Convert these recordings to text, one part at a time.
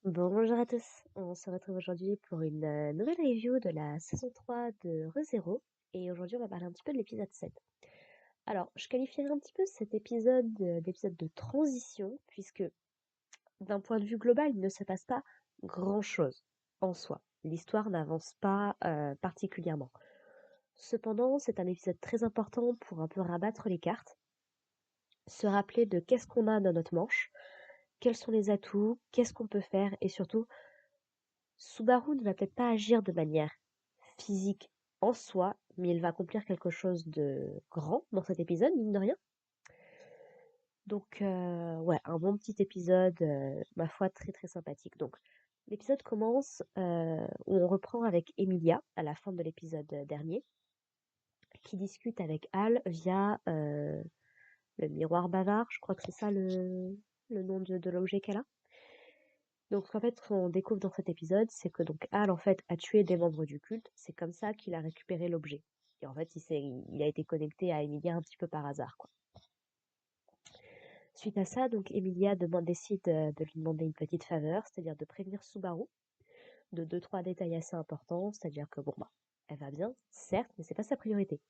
Bonjour à tous, on se retrouve aujourd'hui pour une nouvelle review de la saison 3 de ReZero et aujourd'hui on va parler un petit peu de l'épisode 7. Alors, je qualifierais un petit peu cet épisode d'épisode de transition puisque d'un point de vue global, il ne se passe pas grand-chose en soi. L'histoire n'avance pas particulièrement. Cependant, c'est un épisode très important pour un peu rabattre les cartes, se rappeler de qu'est-ce qu'on a dans notre manche, quels sont les atouts, qu'est-ce qu'on peut faire et surtout Subaru ne va peut-être pas agir de manière physique en soi, mais il va accomplir quelque chose de grand dans cet épisode, mine de rien. Donc, ouais, un bon petit épisode, ma foi, très très sympathique. Donc, l'épisode commence où on reprend avec Emilia à la fin de l'épisode dernier, qui discute avec Al via le miroir bavard, je crois que c'est ça le nom de l'objet qu'elle a. Donc en fait, ce qu'on découvre dans cet épisode, c'est que donc Al en fait a tué des membres du culte. C'est comme ça qu'il a récupéré l'objet. Et en fait, il a été connecté à Emilia un petit peu par hasard, quoi. Suite à ça, donc Emilia décide de lui demander une petite faveur, c'est-à-dire de prévenir Subaru de deux trois détails assez importants, c'est-à-dire que bon bah, elle va bien, certes, mais c'est pas sa priorité.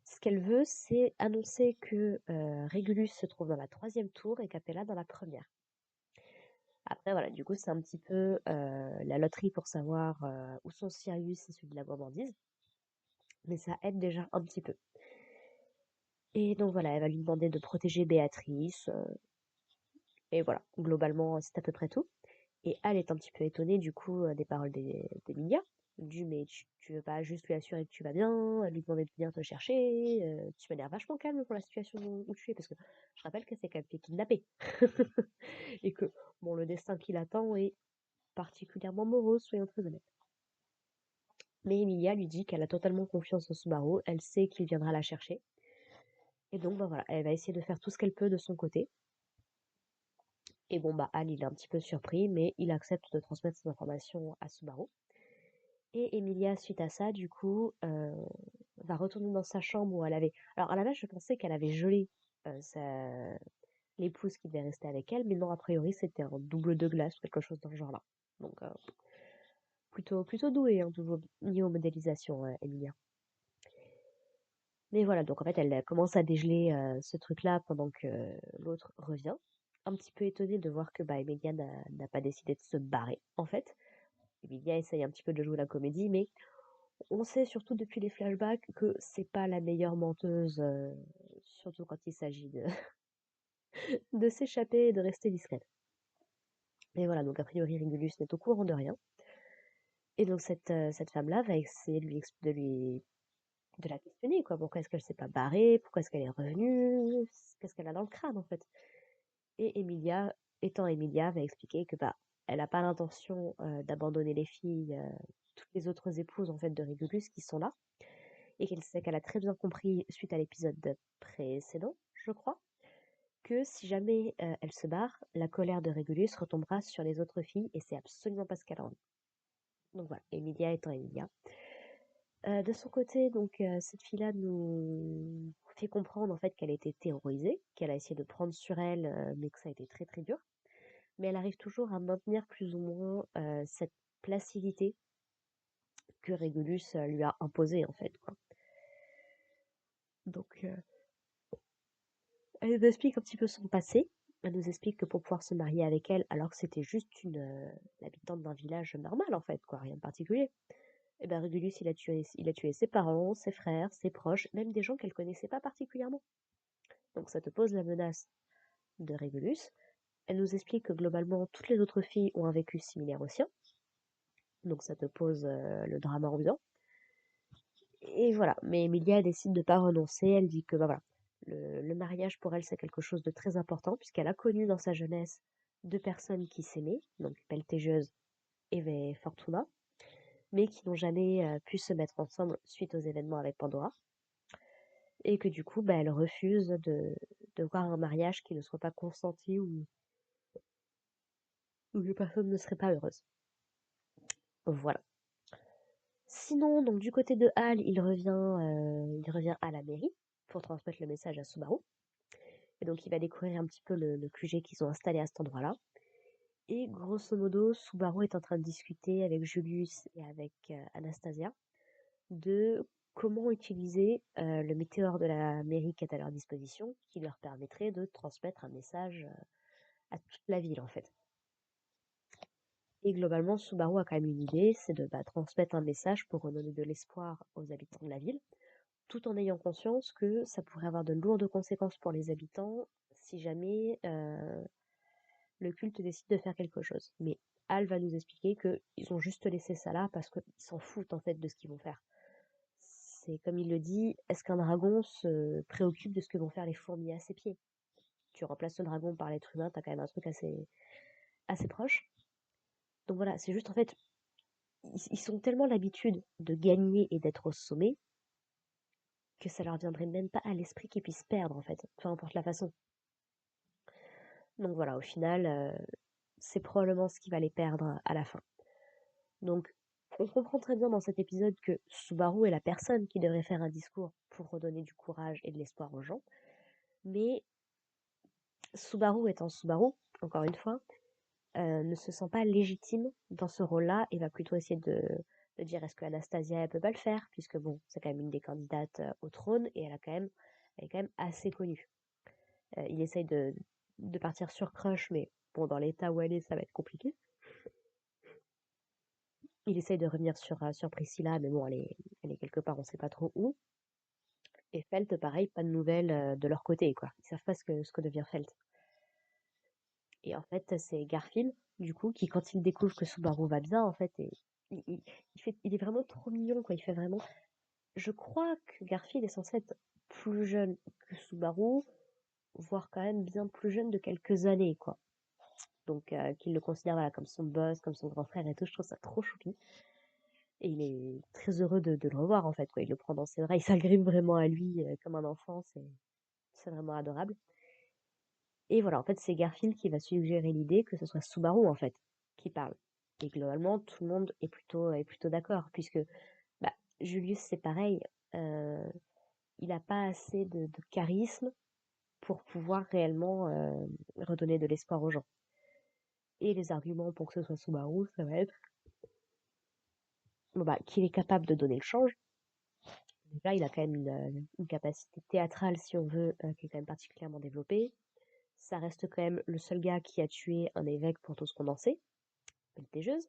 Ce qu'elle veut, c'est annoncer que Régulus se trouve dans la troisième tour et Capella dans la première. Après, voilà, du coup, c'est un petit peu la loterie pour savoir où sont Sirius et celui de la gourmandise. Mais ça aide déjà un petit peu. Et donc voilà, elle va lui demander de protéger Béatrice. Et voilà, globalement, c'est à peu près tout. Et Al est un petit peu étonnée du coup des paroles d'Emilia. Elle lui dit, mais tu veux pas juste lui assurer que tu vas bien, lui demander de venir te chercher, tu m'as l'air vachement calme pour la situation où tu es, parce que je rappelle que c'est qu'elle fait kidnapper. Et que, bon, le destin qui l'attend est particulièrement morose, soyons très honnêtes. Mais Emilia lui dit qu'elle a totalement confiance en Subaru, elle sait qu'il viendra la chercher. Et donc, bah voilà, elle va essayer de faire tout ce qu'elle peut de son côté. Et bon, bah Al, il est un petit peu surpris, mais il accepte de transmettre ces informations à Subaru. Et Emilia, suite à ça, du coup, va retourner dans sa chambre où elle avait... Alors, à la base, je pensais qu'elle avait gelé l'épouse qui devait rester avec elle, mais non, a priori, c'était un double de glace ou quelque chose dans ce genre-là. Donc, plutôt doué, hein, niveau modélisation, Emilia. Mais voilà, donc en fait, elle commence à dégeler ce truc-là pendant que l'autre revient. Un petit peu étonnée de voir que bah, Emilia n'a pas décidé de se barrer, en fait. Emilia essaye un petit peu de jouer la comédie, mais on sait surtout depuis les flashbacks que c'est pas la meilleure menteuse, surtout quand il s'agit de s'échapper et de rester discrète. Et voilà, donc a priori Régulus n'est au courant de rien. Et donc cette femme-là va essayer de la questionner, quoi. Pourquoi est-ce qu'elle s'est pas barrée? Pourquoi est-ce qu'elle est revenue? Qu'est-ce qu'elle a dans le crâne, en fait? Et Emilia, étant Emilia, va expliquer que bah, elle n'a pas l'intention d'abandonner les filles, toutes les autres épouses en fait de Régulus qui sont là, et qu'elle sait qu'elle a très bien compris suite à l'épisode précédent, je crois, que si jamais elle se barre, la colère de Régulus retombera sur les autres filles, et c'est absolument pas ce qu'elle a envie. Donc voilà, Emilia étant Emilia. De son côté, donc cette fille-là nous fait comprendre en fait qu'elle a été terrorisée, qu'elle a essayé de prendre sur elle, mais que ça a été très très dur. Mais elle arrive toujours à maintenir plus ou moins cette placidité que Régulus lui a imposée en fait, quoi. Donc elle nous explique un petit peu son passé. Elle nous explique que pour pouvoir se marier avec elle, alors que c'était juste une l'habitante d'un village normal en fait, quoi, rien de particulier. Et ben Régulus il a tué ses parents, ses frères, ses proches, même des gens qu'elle connaissait pas particulièrement. Donc ça te pose la menace de Régulus. Elle nous explique que globalement toutes les autres filles ont un vécu similaire au sien. Donc ça te pose le drama ambiant. Et voilà, mais Emilia décide de ne pas renoncer. Elle dit que bah, voilà, le mariage pour elle c'est quelque chose de très important puisqu'elle a connu dans sa jeunesse deux personnes qui s'aimaient, donc Beltégeuse et Fortuna, mais qui n'ont jamais pu se mettre ensemble suite aux événements avec Pandora. Et que du coup, bah, elle refuse de voir un mariage qui ne soit pas consenti ou que personne ne serait pas heureuse. Voilà. Sinon, donc du côté de Hal, il revient à la mairie pour transmettre le message à Subaru. Et donc il va découvrir un petit peu le QG qu'ils ont installé à cet endroit-là. Et grosso modo, Subaru est en train de discuter avec Julius et avec Anastasia de comment utiliser le météore de la mairie qui est à leur disposition, qui leur permettrait de transmettre un message à toute la ville en fait. Et globalement, Subaru a quand même une idée, c'est de transmettre un message pour redonner de l'espoir aux habitants de la ville, tout en ayant conscience que ça pourrait avoir de lourdes conséquences pour les habitants si jamais le culte décide de faire quelque chose. Mais Al va nous expliquer qu'ils ont juste laissé ça là parce qu'ils s'en foutent en fait de ce qu'ils vont faire. C'est comme il le dit, est-ce qu'un dragon se préoccupe de ce que vont faire les fourmis à ses pieds? Tu remplaces le dragon par l'être humain, t'as quand même un truc assez proche. Donc voilà, c'est juste en fait, ils sont tellement l'habitude de gagner et d'être au sommet que ça leur viendrait même pas à l'esprit qu'ils puissent perdre en fait, peu importe la façon. Donc voilà, au final, c'est probablement ce qui va les perdre à la fin. Donc on comprend très bien dans cet épisode que Subaru est la personne qui devrait faire un discours pour redonner du courage et de l'espoir aux gens. Mais Subaru étant Subaru, encore une fois, ne se sent pas légitime dans ce rôle-là et va plutôt essayer de dire est-ce que Anastasia elle peut pas le faire puisque bon c'est quand même une des candidates au trône et elle est quand même assez connue. Il essaye de partir sur Crush mais bon dans l'état où elle est ça va être compliqué. Il essaye de revenir sur Priscilla mais bon elle est quelque part on sait pas trop où. Et Felt pareil pas de nouvelles de leur côté quoi. Ils savent pas ce que devient Felt. Et en fait, c'est Garfield, du coup, qui quand il découvre que Subaru va bien, en fait, et il est vraiment trop mignon, quoi. Il fait vraiment. Je crois que Garfield est censé être plus jeune que Subaru, voire quand même bien plus jeune de quelques années, quoi. Donc, qu'il le considère voilà, comme son boss, comme son grand frère et tout, je trouve ça trop choupi. Et il est très heureux de le revoir, en fait, quoi. Il le prend dans ses bras, il s'agrippe vraiment à lui comme un enfant, c'est vraiment adorable. Et voilà, en fait, c'est Garfield qui va suggérer l'idée que ce soit Subaru, en fait, qui parle. Et globalement, tout le monde est plutôt d'accord, puisque bah, Julius, c'est pareil, euh, il n'a pas assez de charisme pour pouvoir réellement redonner de l'espoir aux gens. Et les arguments pour que ce soit Subaru, ça va être bon, qu'il est capable de donner le change. Déjà, il a quand même une capacité théâtrale, si on veut, qui est quand même particulièrement développée. Ça reste quand même le seul gars qui a tué un évêque pour tout ce qu'on en sait, pelletejeuse.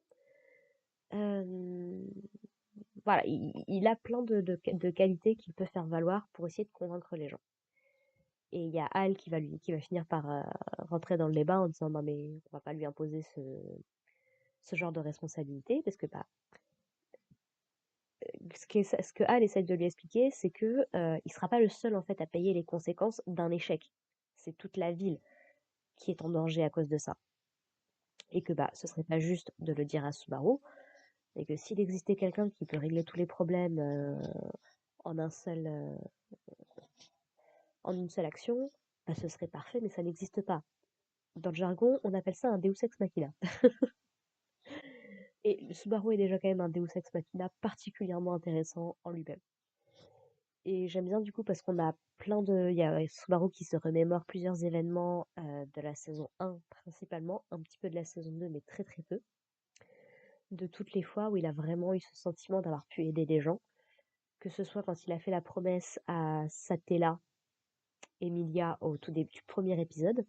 Euh, voilà, il a plein de qualités qu'il peut faire valoir pour essayer de convaincre les gens. Et il y a Al qui va finir par rentrer dans le débat en disant non mais on va pas lui imposer ce genre de responsabilité parce que ce que Al essaie de lui expliquer c'est que il sera pas le seul en fait à payer les conséquences d'un échec. C'est toute la ville qui est en danger à cause de ça. Et que ce serait pas juste de le dire à Subaru, et que s'il existait quelqu'un qui peut régler tous les problèmes en un seul, en une seule action, ce serait parfait, mais ça n'existe pas. Dans le jargon, on appelle ça un Deus Ex Machina. Et le Subaru est déjà quand même un Deus Ex Machina particulièrement intéressant en lui-même. Et j'aime bien du coup parce qu'on a plein de... Il y a Subaru qui se remémore plusieurs événements de la saison 1 principalement, un petit peu de la saison 2 mais très très peu. De toutes les fois où il a vraiment eu ce sentiment d'avoir pu aider des gens, que ce soit quand il a fait la promesse à Satella, Emilia au tout début du premier épisode,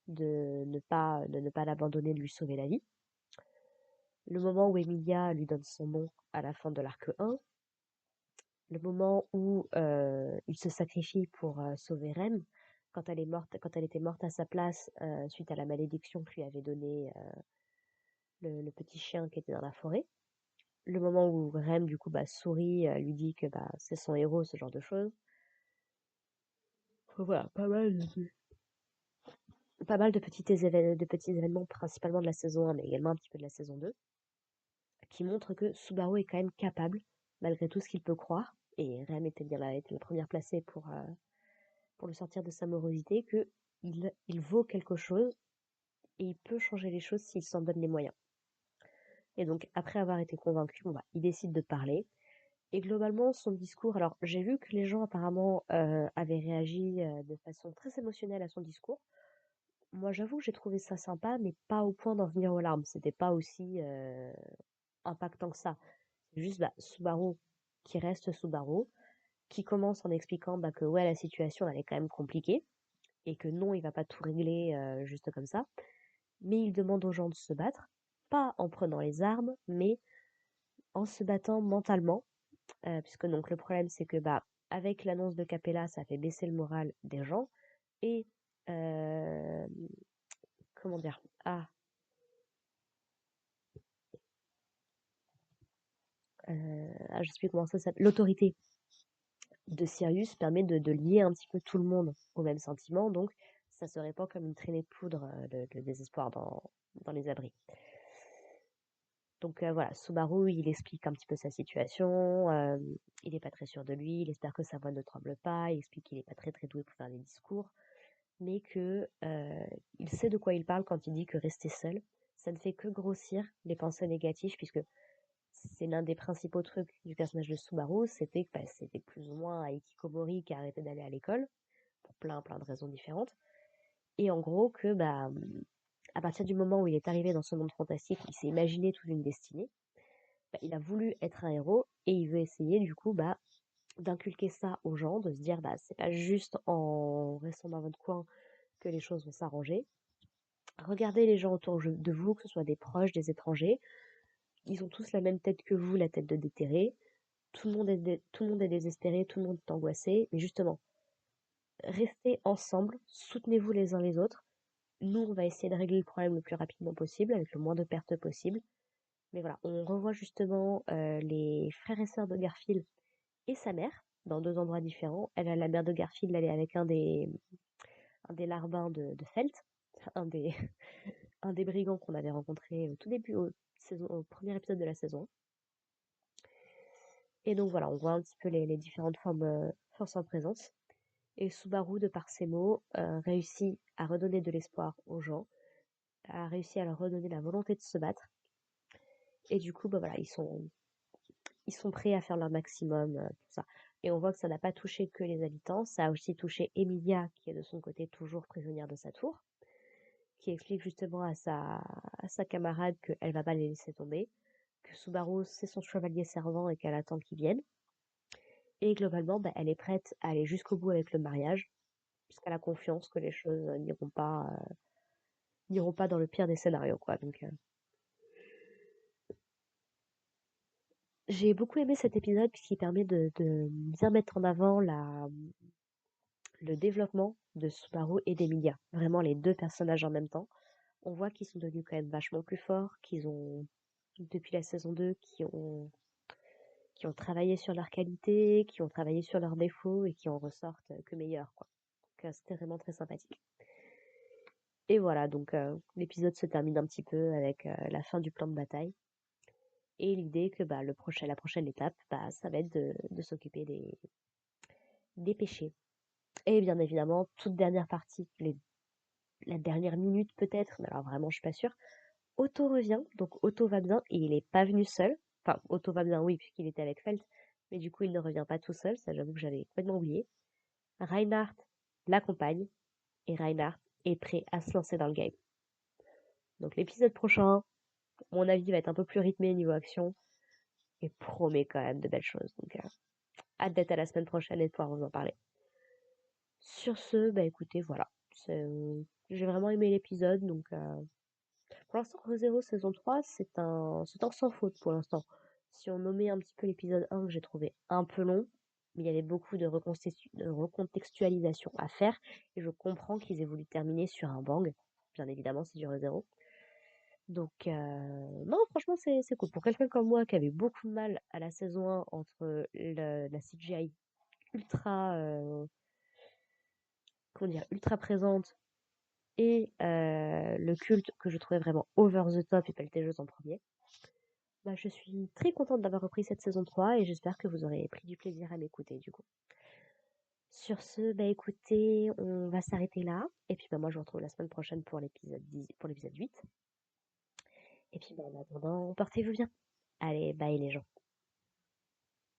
de ne pas l'abandonner, de lui sauver la vie. Le moment où Emilia lui donne son nom à la fin de l'arc 1. Le moment où il se sacrifie pour sauver Rem, quand elle est morte, quand elle était morte à sa place suite à la malédiction que lui avait donnée le petit chien qui était dans la forêt. Le moment où Rem du coup sourit, lui dit que c'est son héros, ce genre de choses. Voilà, pas mal de petits événements, principalement de la saison 1, mais également un petit peu de la saison 2, qui montrent que Subaru est quand même capable, malgré tout ce qu'il peut croire, et Rem était la première placée pour le sortir de sa morosité, que il vaut quelque chose, et il peut changer les choses s'il s'en donne les moyens. Et donc, après avoir été convaincu, il décide de parler, et globalement, son discours, alors j'ai vu que les gens apparemment avaient réagi de façon très émotionnelle à son discours. Moi, j'avoue que j'ai trouvé ça sympa, mais pas au point d'en venir aux larmes. C'était pas aussi impactant que ça. C'est juste bah, Subaru qui reste Subaru, qui commence en expliquant bah, que ouais, la situation elle est quand même compliquée et que non, il va pas tout régler juste comme ça. Mais il demande aux gens de se battre, pas en prenant les armes, mais en se battant mentalement. Puisque donc le problème c'est que bah avec l'annonce de Capella, ça fait baisser le moral des gens et euh, comment dire je sais plus comment ça s'appelle, l'autorité de Sirius permet de lier un petit peu tout le monde au même sentiment, donc ça se répand comme une traînée de poudre, le désespoir dans les abris. Donc voilà, Subaru, il explique un petit peu sa situation, il n'est pas très sûr de lui, il espère que sa voix ne tremble pas, il explique qu'il n'est pas très très doué pour faire des discours, mais que il sait de quoi il parle quand il dit que rester seul, ça ne fait que grossir les pensées négatives, puisque c'est l'un des principaux trucs du personnage de Subaru, c'était que bah, c'était plus ou moins Hikikomori qui a arrêté d'aller à l'école, pour plein de raisons différentes. Et en gros, que bah, à partir du moment où il est arrivé dans ce monde fantastique, il s'est imaginé toute une destinée, bah, il a voulu être un héros et il veut essayer du coup bah, d'inculquer ça aux gens, de se dire bah c'est pas juste en restant dans votre coin que les choses vont s'arranger. Regardez les gens autour de vous, que ce soit des proches, des étrangers, ils ont tous la même tête que vous, la tête de déterré. Tout le monde est désespéré, tout le monde est angoissé, mais justement, restez ensemble, soutenez-vous les uns les autres. Nous, on va essayer de régler le problème le plus rapidement possible, avec le moins de pertes possible. Mais voilà, on revoit justement les frères et sœurs de Garfield et sa mère dans deux endroits différents. La mère de Garfield, elle est avec un des larbins de Felt, un des, un des brigands qu'on avait rencontré au tout début, au premier épisode de la saison. Et donc voilà, on voit un petit peu les différentes forces en présence. Et Subaru, de par ses mots, réussit à redonner de l'espoir aux gens, a réussi à leur redonner la volonté de se battre. Et du coup, bah voilà, ils sont prêts à faire leur maximum, tout ça. Et on voit que ça n'a pas touché que les habitants, ça a aussi touché Emilia, qui est de son côté toujours prisonnière de sa tour, qui explique justement à sa camarade qu'elle va pas les laisser tomber, que Subaru c'est son chevalier servant et qu'elle attend qu'il vienne. Et globalement, bah, elle est prête à aller jusqu'au bout avec le mariage, puisqu'elle a confiance que les choses n'iront pas dans le pire des scénarios, quoi. Donc, j'ai beaucoup aimé cet épisode puisqu'il permet de bien mettre en avant le développement de Subaru et d'Emilia. Vraiment les deux personnages en même temps. On voit qu'ils sont devenus quand même vachement plus forts, qu'ils ont, depuis la saison 2, qui ont travaillé sur leur qualité, qui ont travaillé sur leurs défauts et qui en ressortent que meilleurs, quoi. Donc, c'était vraiment très sympathique. Et voilà, donc l'épisode se termine un petit peu avec la fin du plan de bataille et l'idée que bah, la prochaine étape, bah, ça va être de s'occuper des péchés. Et bien évidemment, toute dernière partie, la dernière minute peut-être, mais alors vraiment je suis pas sûre, Otto revient, donc Otto va bien et il est pas venu seul. Enfin, Otto va bien, oui, puisqu'il était avec Felt, mais du coup il ne revient pas tout seul, ça j'avoue que j'avais complètement oublié. Reinhardt l'accompagne et Reinhardt est prêt à se lancer dans le game. Donc l'épisode prochain, mon avis va être un peu plus rythmé niveau action et promet quand même de belles choses. Donc hâte d'être à la semaine prochaine et de pouvoir vous en parler. Sur ce, bah écoutez, voilà. J'ai vraiment aimé l'épisode, donc pour l'instant, ReZero saison 3, c'est un sans faute pour l'instant. Si on nommait un petit peu l'épisode 1 que j'ai trouvé un peu long, mais il y avait beaucoup de recontextualisation à faire, et je comprends qu'ils aient voulu terminer sur un bang. Bien évidemment, c'est du ReZero. Donc, non, franchement, c'est cool. Pour quelqu'un comme moi qui avait beaucoup de mal à la saison 1 entre la CGI ultra, comment dire, ultra présente et le culte que je trouvais vraiment over the top et pelleteuse en premier, bah, je suis très contente d'avoir repris cette saison 3 et j'espère que vous aurez pris du plaisir à m'écouter du coup. Sur ce, bah écoutez, on va s'arrêter là. Et puis bah moi je vous retrouve la semaine prochaine pour l'épisode 10, pour l'épisode 8. Et puis bah en attendant, portez-vous bien. Allez, bye les gens.